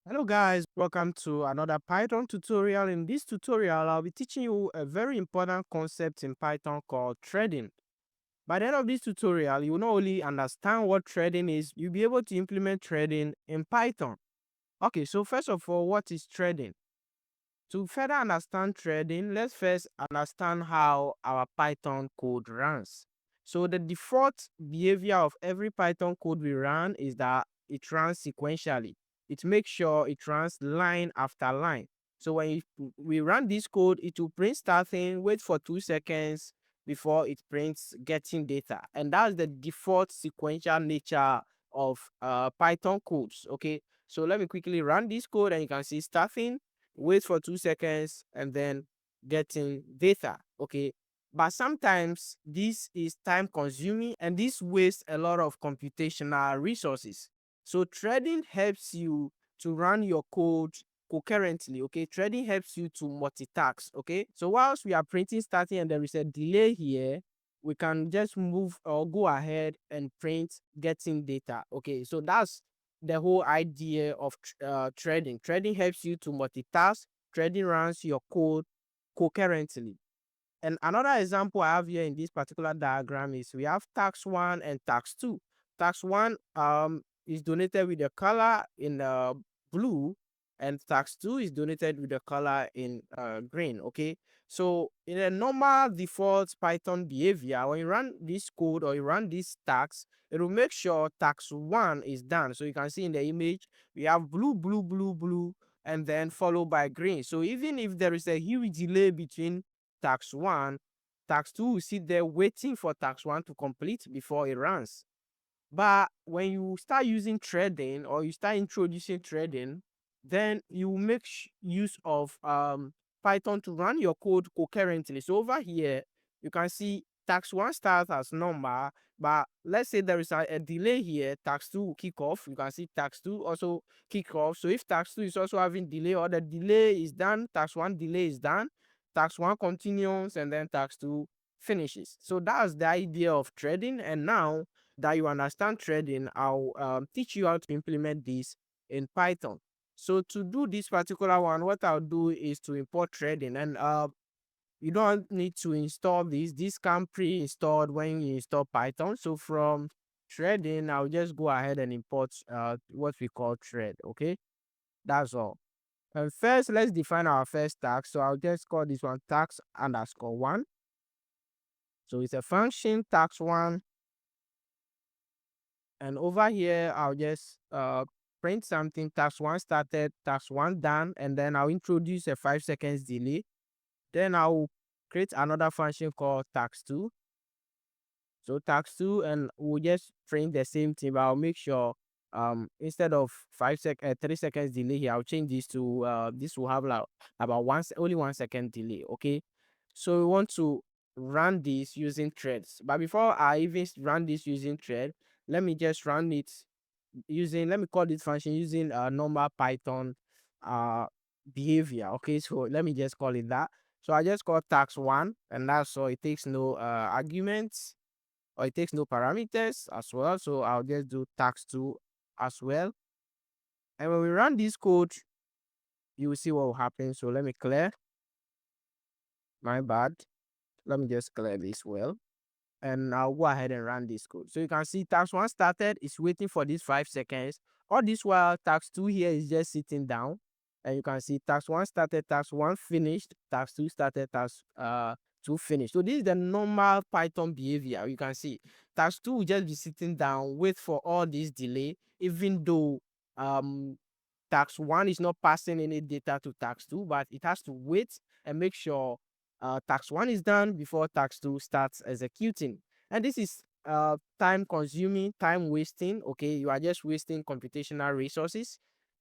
Hello guys, welcome to another Python tutorial. In this tutorial, I'll be teaching you a very important concept in Python called threading. By the end of this tutorial, you will not only understand what threading is, you'll be able to implement threading in Python. Okay, so first of all, what is threading? To further understand threading, let's first understand how our Python code runs. So the default behavior of every Python code we run is that it runs sequentially. It makes sure it runs line after line. So when we run this code, it will print starting, wait for 2 seconds before it prints getting data. And that's the default sequential nature of Python codes. Okay, so let me quickly run this code and you can see starting, wait for 2 seconds, and then getting data. Okay, but sometimes this is time consuming and this wastes a lot of computational resources. So threading helps you to run your code concurrently. Okay, threading helps you to multitask. Okay, so whilst we are printing starting and there is a delay here, we can just move or go ahead and print getting data. Okay, so that's the whole idea of threading. Threading helps you to multitask. Threading runs your code concurrently. And another example I have here in this particular diagram is we have tax 1 and tax 2. Tax 1 is donated with the color in blue, and tax 2 is donated with the color in green. Okay, so in a normal default Python behavior, when you run this code or you run this tax, it will make sure tax 1 is done. So you can see in the image we have blue, blue, blue, blue, and then followed by green. So even if there is a huge delay between tax 1, tax 2 will sit there waiting for tax 1 to complete before it runs. But when you start using threading or you start introducing threading, then you make use of Python to run your code concurrently. So over here, you can see tax 1 starts as normal, but let's say there is a delay here, tax 2 will kick off. You can see tax 2 also kick off. So if tax 2 is also having delay or the delay is done, tax 1 delay is done, tax 1 continues, and then tax 2 finishes. So that's the idea of threading. And now that you understand threading, I'll teach you how to implement this in Python. So to do this particular one, what I'll do is to import threading, and you don't need to install this. This can pre-installed when you install Python. So from threading, I'll just go ahead and import what we call thread. Okay, that's all. And first, let's define our first tag. So I'll just call this one tax underscore one. So it's a function tax one. And over here, I'll just print something. Task 1 started, task 1 done, and then I'll introduce a 5 seconds delay. Then I'll create another function called task 2. So task 2, and we'll just print the same thing, but I'll make sure instead of 3 seconds delay here, I'll change this to this will have like about only 1 second delay. Okay, so we want to run this using threads, but before I even run this using thread, let me just run it using, let me call this function using a normal Python uh behavior. Okay, so let me just call it that. So I just call tax 1, and that's all. It takes no arguments, or it takes no parameters as well. So I'll just do tax 2 as well. And when we run this code, you will see what will happen. So let me clear, my bad, let me just clear this well, and I'll go ahead and run this code. So you can see task 1 started, it's waiting for these 5 seconds. All this while task 2 here is just sitting down. And you can see task 1 started, task 1 finished, task 2 started, task 2 finished. So this is the normal Python behavior. You can see task 2 will just be sitting down, wait for all this delay, even though um task 1 is not passing any data to task 2, but it has to wait and make sure task 1 is done before task 2 starts executing. And this is time consuming, time wasting. Okay, you are just wasting computational resources.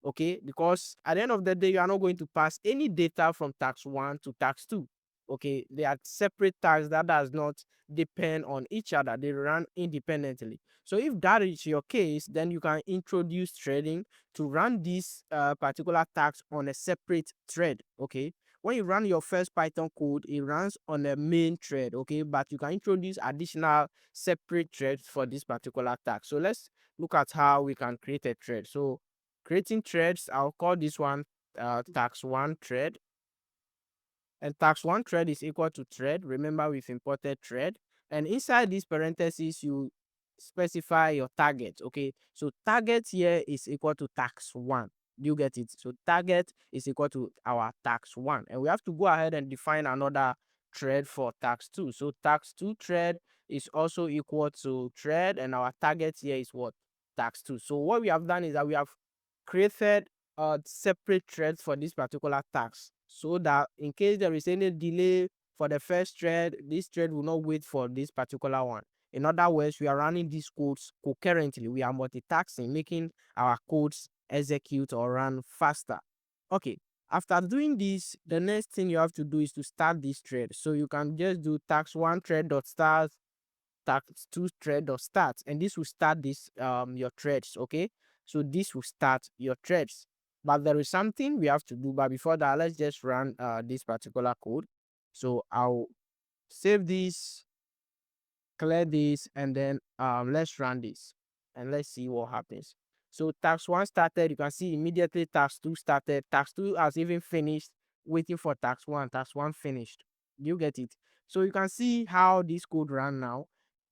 Okay, because at the end of the day, you are not going to pass any data from task 1 to task 2. Okay, they are separate tasks that does not depend on each other, they run independently. So if that is your case, then you can introduce threading to run this particular task on a separate thread. Okay, when you run your first Python code, it runs on a main thread. Okay, but you can introduce additional separate threads for this particular task. So let's look at how we can create a thread. So creating threads. I'll call this one tax1 thread, and tax1 thread is equal to thread. Remember, we've imported thread, and inside these parentheses you specify your target. Okay, so target here is equal to tax1. You get it? So target is equal to our tax1, and we have to go ahead and define another thread for tax2. So tax2 thread is also equal to thread, and our target here is what? Tax2. So what we have done is that we have created separate threads for this particular task, so that in case there is any delay for the first thread, this thread will not wait for this particular one. In other words, we are running these codes concurrently. We are multitasking, making our codes execute or run faster. Okay, after doing this, the next thing you have to do is to start this thread. So you can just do tax1 thread dot start, tax2 thread dot start, and this will start this your threads. Okay, so this will start your threads, but there is something we have to do. But before that, let's just run this particular code. So I'll save this, clear this, and then let's run this and let's see what happens. So tax1 started. You can see immediately tax2 started. Tax2 has even finished, waiting for tax1. Tax1 finished. You get it? So you can see how this code ran now.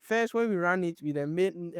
First, when we run it with the main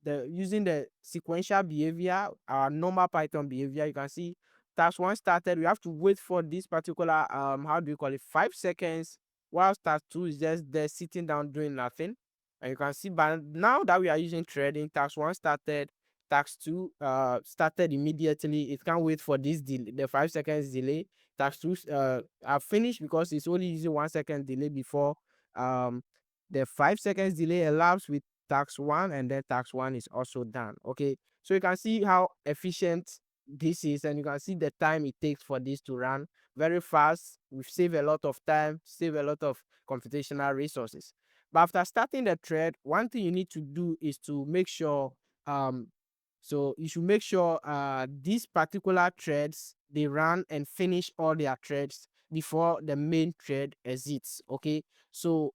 the using the sequential behavior, our normal Python behavior, you can see tax1 started. We have to wait for this particular how do you call it, 5 seconds, while tax2 is just there sitting down doing nothing. And you can see, but now that we are using threading, tax1 started, tax2 started immediately. It can't wait for this the 5 seconds delay. Tax2 are finished because it's only using 1 second delay before the 5 seconds delay elapsed with tax1, and then tax1 is also done. Okay, so you can see how efficient this is, and you can see the time it takes for this to run very fast. We've saved a lot of time, save a lot of computational resources. But after starting the thread, one thing you need to do is to make sure so you should make sure these particular threads, they run and finish all their threads before the main thread exits. Okay, so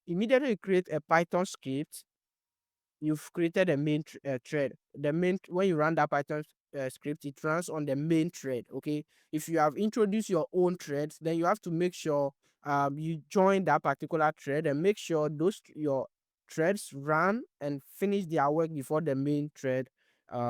immediately you create a Python script, you've created a main thread. The main, when you run that Python script, it runs on the main thread. Okay, if you have introduced your own threads, then you have to make sure you join that particular thread and make sure those your threads run and finish their work before the main thread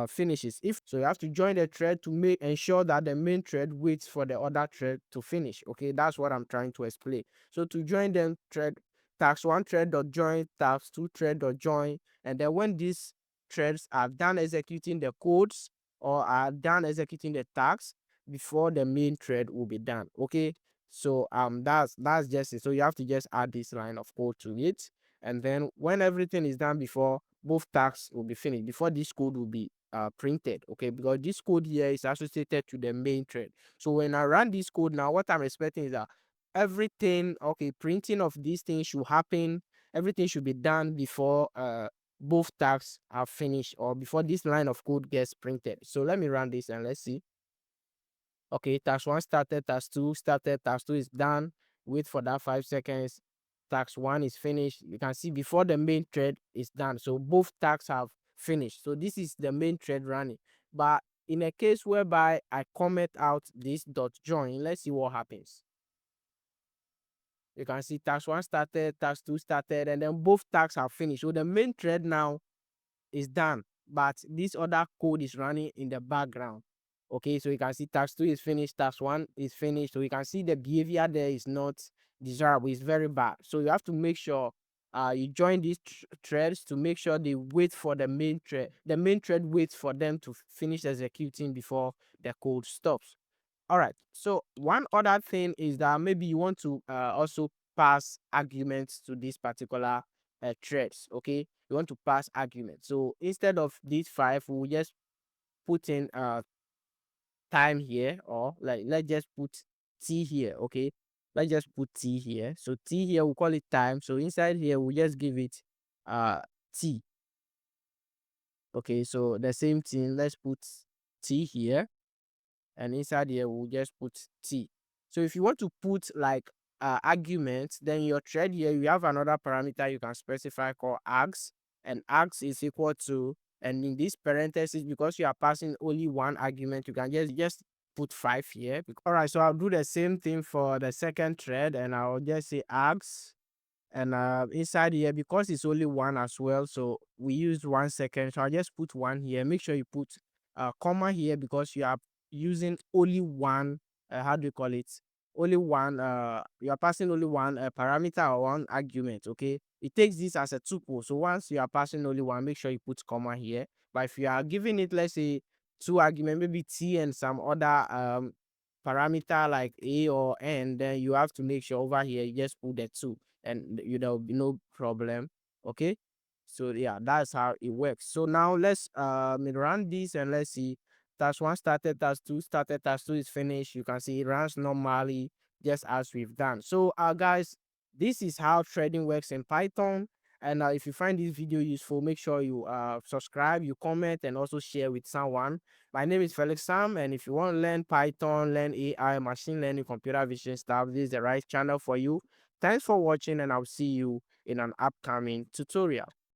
finishes. If so, you have to join the thread to make ensure that the main thread waits for the other thread to finish. Okay, that's what I'm trying to explain. So to join them, thread tax1 thread dot join, tax2 thread dot join, and then when these threads are done executing the codes or are done executing the tags, before the main thread will be done. Okay, so that's just it. So you have to just add this line of code to it, and then when everything is done, before both tags will be finished, before this code will be printed. Okay, because this code here is associated to the main thread. So when I run this code now, what I'm expecting is that everything, okay, printing of these things should happen, everything should be done before both tags are finished, or before this line of code gets printed. So let me run this and let's see. Okay, tax1 started, tax2 started, tax2 is done. Wait for that 5 seconds. Tax1 is finished. You can see before the main thread is done. So both tags have finished. So this is the main thread running. But in a case whereby I comment out this dot join, let's see what happens. You can see tax1 started, tax2 started, and then both tags are finished. So the main thread now is done, but this other code is running in the background. Okay, so you can see tax2 is finished, tax1 is finished. So you can see the behavior there is not desirable, it's very bad. So you have to make sure you join these threads to make sure they wait for the main thread. The main thread waits for them to finish executing before the code stops. All right, so one other thing is that maybe you want to also pass arguments to this particular threads. Okay, you want to pass arguments. So instead of these 5, we'll just put in time here, or like let's just put t here. Okay, let's just put t here. So t here, we'll call it time. So inside here, we'll just give it t. Okay, so the same thing, let's put t here, and inside here we'll just put t. So if you want to put like arguments, then your thread here, you have another parameter you can specify called args, and args is equal to And in this parenthesis, because you are passing only one argument, you can just put 5 here. All right, so I'll do the same thing for the second thread, and I'll just say args. And inside here, because it's only one as well, so we used 1 second, so I'll just put one here. Make sure you put comma here, because you are using only one, how do you call it, only one, you are passing only one parameter or one argument. Okay, it takes this as a tuple, so once you are passing only one, make sure you put comma here. But if you are giving it, let's say, two argument, maybe t and some other parameter like a or n, then you have to make sure over here you just put the two, and there'll be no problem. Okay, so yeah, that's how it works. So now let's run this, and let's see. Task one started, task two started, task two is finished. You can see it runs normally, just as we've done. So guys, this is how threading works in Python. And if you find this video useful, make sure you subscribe, you comment, and also share with someone. My name is Felix Sam, and if you want to learn Python, learn AI, machine learning, computer vision stuff, this is the right channel for you. Thanks for watching, and I'll see you in an upcoming tutorial.